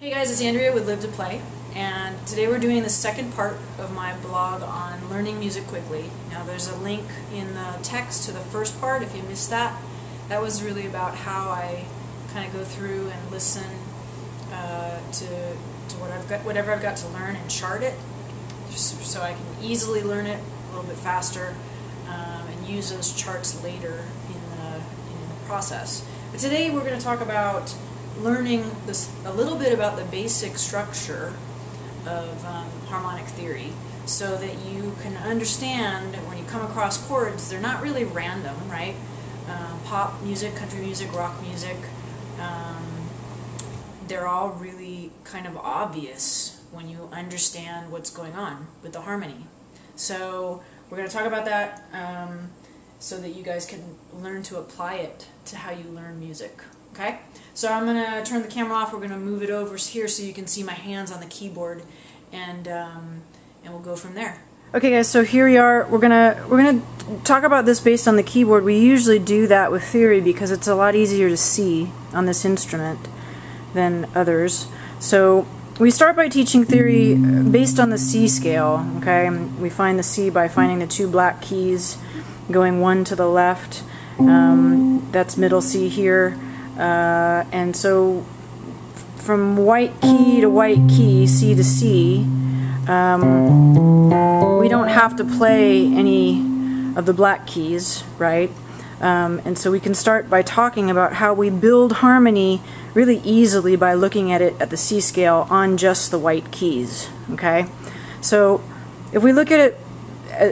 Hey guys, it's Andrea with Live to Play, and today we're doing the second part of my blog on learning music quickly. Now there's a link in the text to the first part if you missed that. That was really about how I kind of go through and listen to whatever I've got to learn and chart it, so I can easily learn it a little bit faster and use those charts later in the process. But today we're going to talk about learning a little bit about the basic structure of harmonic theory, so that you can understand when you come across chords, they're not really random, right? Pop music, country music, rock music, they're all really kind of obvious when you understand what's going on with the harmony. So we're going to talk about that so that you guys can learn to apply it to how you learn music. Okay, so I'm going to turn the camera off. We're going to move it over here so you can see my hands on the keyboard, and we'll go from there. Okay, guys. So here we are. We're gonna talk about this based on the keyboard. We usually do that with theory because it's a lot easier to see on this instrument than others. So we start by teaching theory based on the C scale. Okay, we find the C by finding the two black keys, going one to the left. That's middle C here. And so from white key to white key, C to C, we don't have to play any of the black keys, right? And so we can start by talking about how we build harmony really easily by looking at it at the C scale on just the white keys, okay? So if we look at it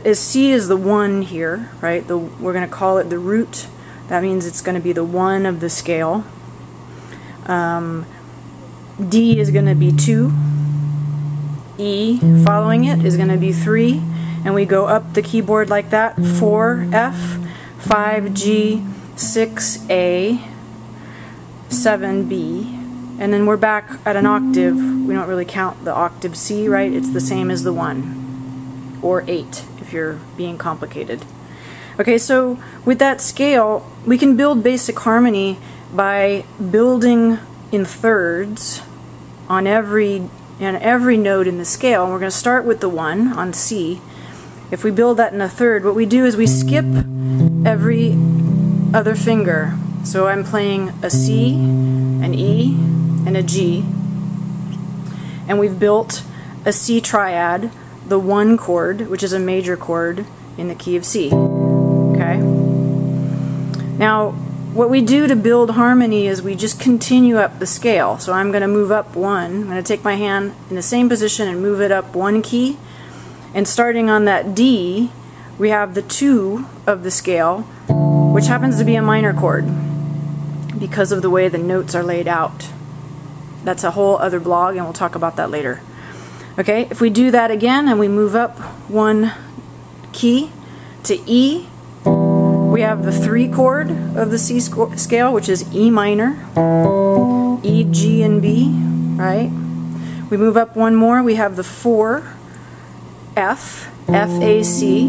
as C is the 1 here, right? We're going to call it the root. That means it's going to be the 1 of the scale. D is going to be 2. E following it is going to be 3. And we go up the keyboard like that. 4 F, 5 G, 6 A, 7 B. And then we're back at an octave. We don't really count the octave C, right? It's the same as the 1. Or 8 if you're being complicated. Okay, so with that scale, we can build basic harmony by building in thirds on every note in the scale. And we're going to start with the 1 on C. If we build that in a third, what we do is we skip every other finger. So I'm playing a C, an E, and a G. And we've built a C triad, the 1 chord, which is a major chord in the key of C. Okay. Now, what we do to build harmony is we just continue up the scale. So I'm going to move up 1. I'm going to take my hand in the same position and move it up 1 key. And starting on that D, we have the 2 of the scale, which happens to be a minor chord because of the way the notes are laid out. That's a whole other blog, and we'll talk about that later. Okay, if we do that again and we move up 1 key to E, we have the 3 chord of the C scale, which is E minor, E, G, and B, right? We move up 1 more, we have the 4 F, F, A, C,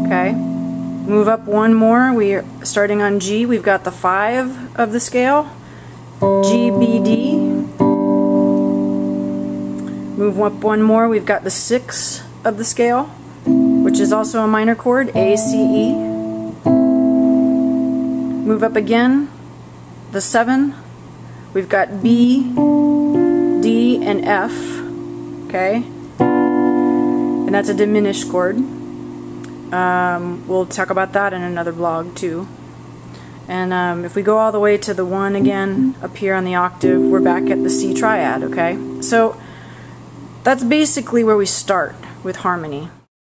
okay? Move up 1 more, we're starting on G, we've got the 5 of the scale, G, B, D. Move up 1 more, we've got the 6 of the scale, which is also a minor chord, A, C, E. Move up again, the 7. We've got B, D, and F, okay? And that's a diminished chord. We'll talk about that in another blog too. And if we go all the way to the 1 again, up here on the octave, we're back at the C triad, okay? So that's basically where we start with harmony.